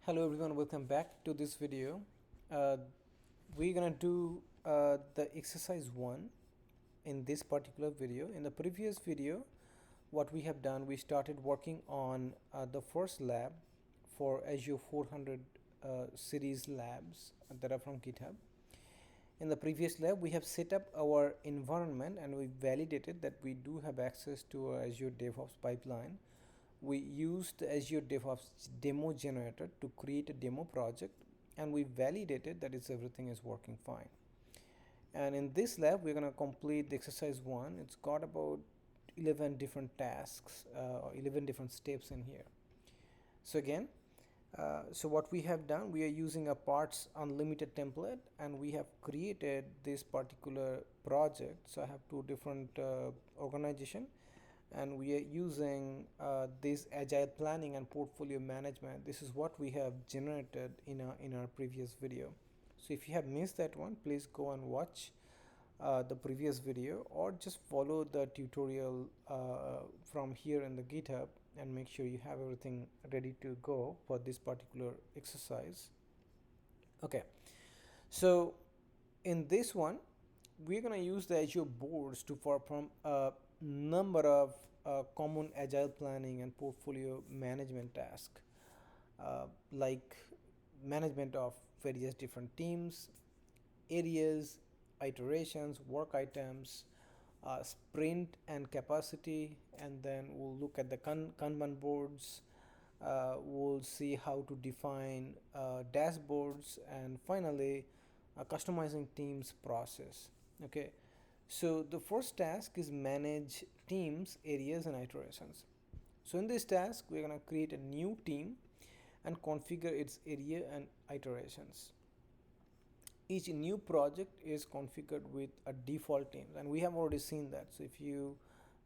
Hello everyone, welcome back to this video. Uh, we're gonna do the exercise 1 in this particular video. In the previous video, what we have done, we started working on the first lab for Azure 400 series labs that are from GitHub. In the previous lab, we have set up our environment and we validated that we do have access to our Azure DevOps pipeline. We used the Azure DevOps demo generator to create a demo project, and we validated that everything is working fine. And in this lab, we're going to complete the exercise 1. It's got about 11 different tasks, 11 different steps in here. So again, so what we have done, we are using a parts unlimited template, and we have created this particular project. So I have two different organization, and we are using this agile planning and portfolio management. This is what we have generated in our previous video. So if you have missed that one, please go and watch the previous video, or just follow the tutorial from here in the GitHub, and make sure you have everything ready to go for this particular exercise. Okay, so in this one, we're going to use the Azure boards to perform a number of common agile planning and portfolio management tasks, like management of various different teams, areas, iterations, work items, sprint and capacity, and then we'll look at the Kanban boards. We'll see how to define dashboards, and finally customizing teams process. Okay, so the first task is manage teams, areas, and iterations. So in this task, we're going to create a new team and configure its area and iterations. Each new project is configured with a default team, and we have already seen that. So if you,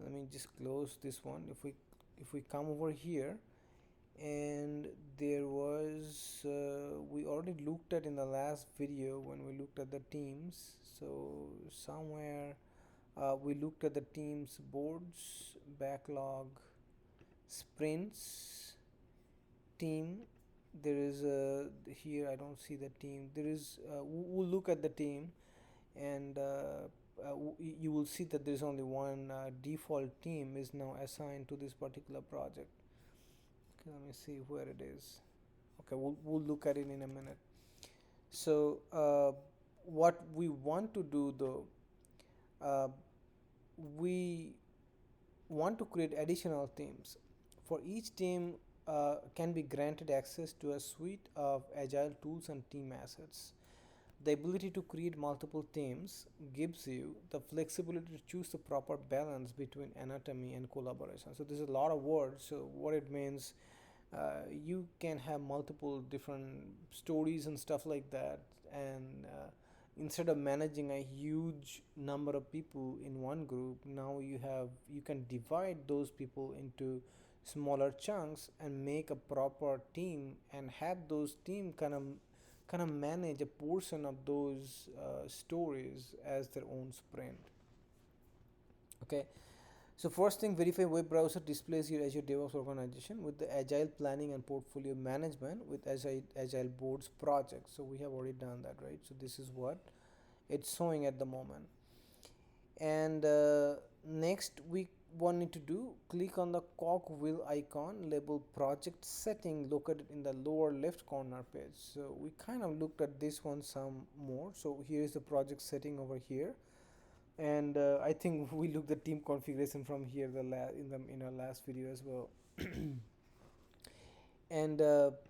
let me just close this one. If we come over here, and there was we already looked at in the last video when we looked at the teams. So somewhere we looked at the teams boards, backlog, sprints, team. There is a here, I don't see the team. There is we'll look at the team, and you will see that there is only one default team is now assigned to this particular project. Okay, let me see where it is. Okay, we'll look at it in a minute. So what we want to do though, we want to create additional teams. For each team can be granted access to a suite of agile tools and team assets. The ability to create multiple teams gives you the flexibility to choose the proper balance between anatomy and collaboration. So there's a lot of words. So what it means, you can have multiple different stories and stuff like that, and instead of managing a huge number of people in one group, now you can divide those people into smaller chunks and make a proper team, and have those team kind of manage a portion of those stories as their own sprint. Okay, so first thing, verify web browser displays your Azure DevOps organization with the agile planning and portfolio management with agile boards project. So we have already done that, right? So this is what it's showing at the moment. And next we want to do, click on the cogwheel icon labeled project setting located in the lower left corner page. So we kind of looked at this one some more. So here is the project setting over here, and I think we looked at team configuration from here in our last video as well. And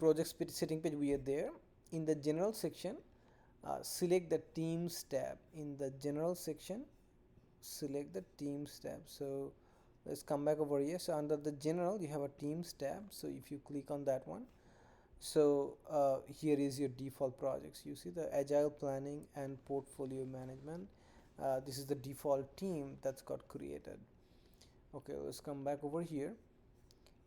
project setting page, we are there. In the general section, select the teams tab. In the general section, select the teams tab. So let's come back over here. So under the general, you have a teams tab. So if you click on that one, so here is your default projects. You see the agile planning and portfolio management. This is the default team that's got created. Okay, let's come back over here,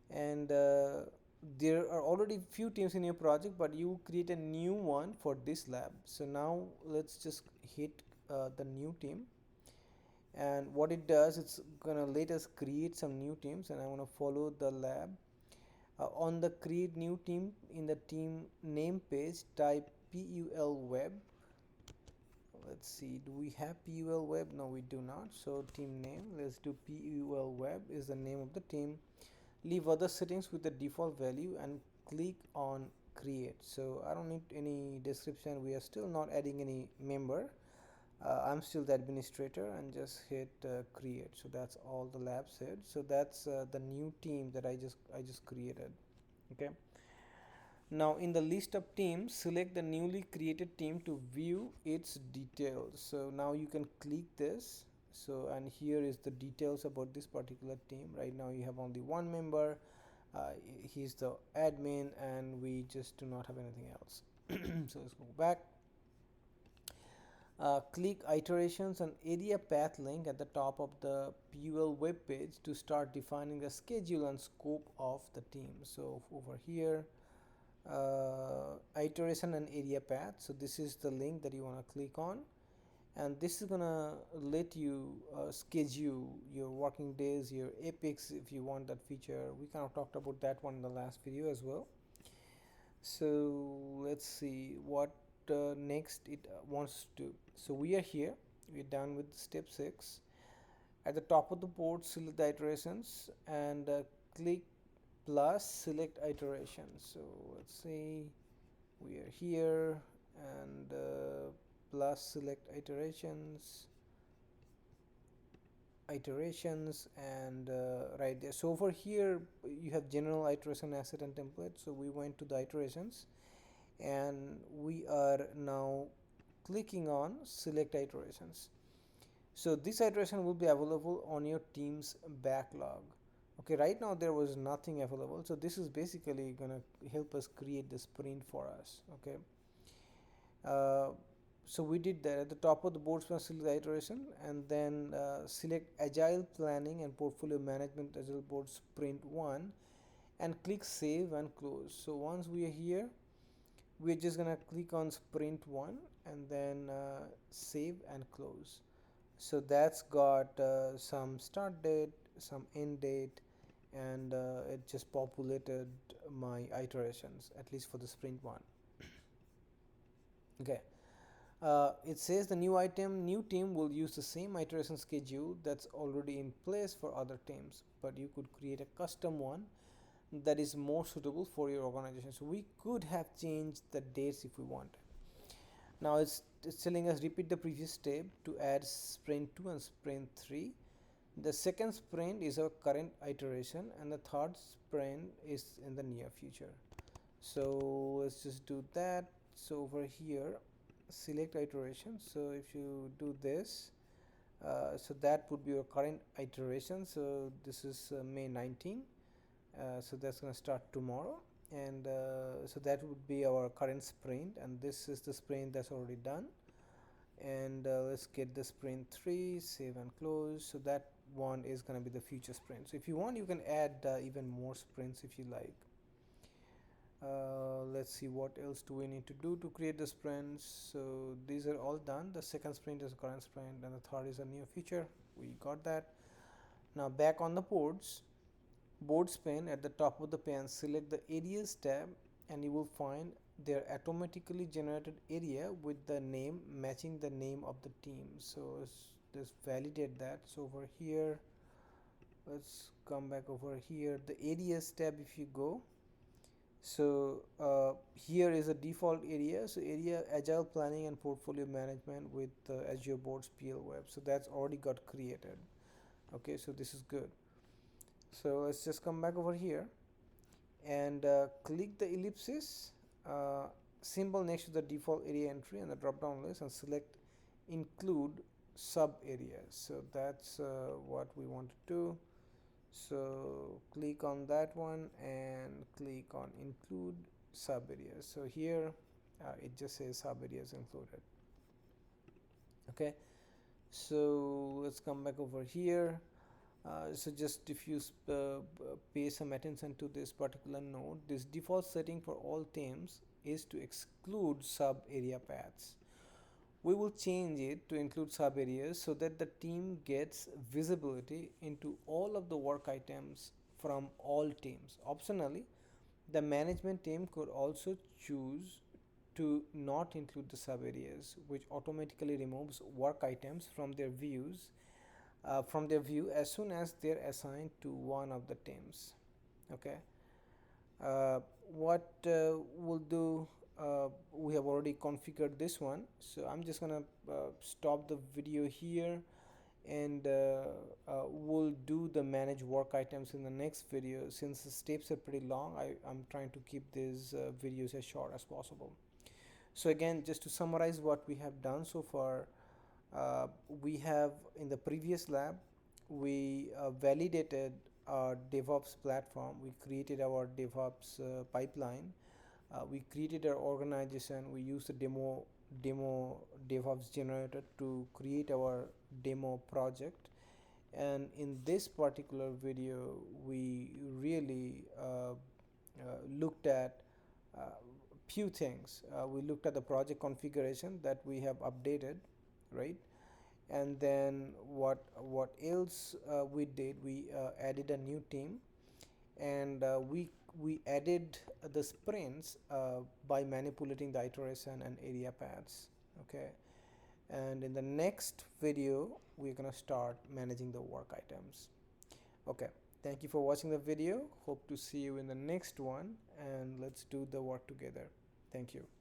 and there are already few teams in your project, but you create a new one for this lab. So now let's just hit the new team, and what it does, it's gonna let us create some new teams, and I want to follow the lab. On the create new team, in the team name page, type pul web. Let's see, do we have pul web? No, we do not. So team name, let's do pul web is the name of the team. Leave other settings with the default value and click on create. So I don't need any description. We are still not adding any member. I'm still the administrator, and just hit create. So that's all the lab said. So that's the new team that I just created. Okay, now in the list of teams, select the newly created team to view its details. So now you can click this. So, and here is the details about this particular team. Right now you have only one member. He's the admin, and we just do not have anything else. So let's go back. Click iterations and area path link at the top of the PUL web page to start defining the schedule and scope of the team. So over here, iteration and area path. So this is the link that you want to click on, and this is gonna let you schedule your working days, your epics if you want that feature. We kind of talked about that one in the last video as well. So let's see what next it wants to do. So we are here, we're done with step 6. At the top of the board, select the iterations and click plus select iterations. So let's see, we are here, and plus select iterations and right there. So over here you have general iteration, asset and template. So we went to the iterations, and we are now clicking on select iterations. So this iteration will be available on your team's backlog. Okay, right now there was nothing available, so this is basically gonna help us create the sprint for us. Okay, uh, so we did that. At the top of the board, select the iteration, and then select Agile Planning and Portfolio Management Agile Board Sprint 1, and click Save and Close. So once we are here, we're just gonna click on Sprint 1 and then save and close. So that's got some start date, some end date, and it just populated my iterations, at least for the sprint 1. Okay, it says the new team will use the same iteration schedule that's already in place for other teams, but you could create a custom one that is more suitable for your organization. So we could have changed the dates if we want. Now it's telling us repeat the previous step to add sprint 2 and sprint 3. The second sprint is our current iteration, and the third sprint is in the near future. So let's just do that. So over here, select iteration. So if you do this, so that would be your current iteration. So this is May 19. So that's going to start tomorrow, and so that would be our current sprint, and this is the sprint that's already done. And let's get the sprint 3, save and close. So that one is going to be the future sprint. So if you want, you can add even more sprints if you like. Let's see, what else do we need to do to create the sprints. So these are all done. The second sprint is current sprint, and the third is a near future. We got that. Now back on the boards, boards pane, at the top of the pane, select the areas tab, and you will find their automatically generated area with the name matching the name of the team. So let's validate that. So over here, let's come back over here, the areas tab. If you go, so here is a default area. So area Agile Planning and Portfolio Management with Azure Boards PL Web. So that's already got created. Okay, so this is good. So let's just come back over here and click the ellipsis symbol next to the default area entry and the drop down list, and select include sub areas. So that's what we want to do. So click on that one and click on include sub areas. So here it just says sub areas included. Okay, so let's come back over here. So just if you pay some attention to this particular node, this default setting for all themes is to exclude sub area paths. We will change it to include sub areas so that the team gets visibility into all of the work items from all teams. Optionally, The management team could also choose to not include the sub areas, which automatically removes work items from their view as soon as they're assigned to one of the teams. Okay. uh, what we'll do, we have already configured this one, so I'm just gonna stop the video here, and we'll do the manage work items in the next video. Since the steps are pretty long, I'm trying to keep these videos as short as possible. So again, just to summarize what we have done so far, we have, in the previous lab, we validated our DevOps platform. We created our DevOps pipeline. We created our organization. We used the demo DevOps generator to create our demo project. And in this particular video, we really looked at few things. We looked at the project configuration that we have updated, right? And then what else we did? We added a new team, and we added the sprints by manipulating the iteration and area paths. Okay, and in the next video we're gonna start managing the work items. Okay, thank you for watching the video. Hope to see you in the next one, and let's do the work together. Thank you.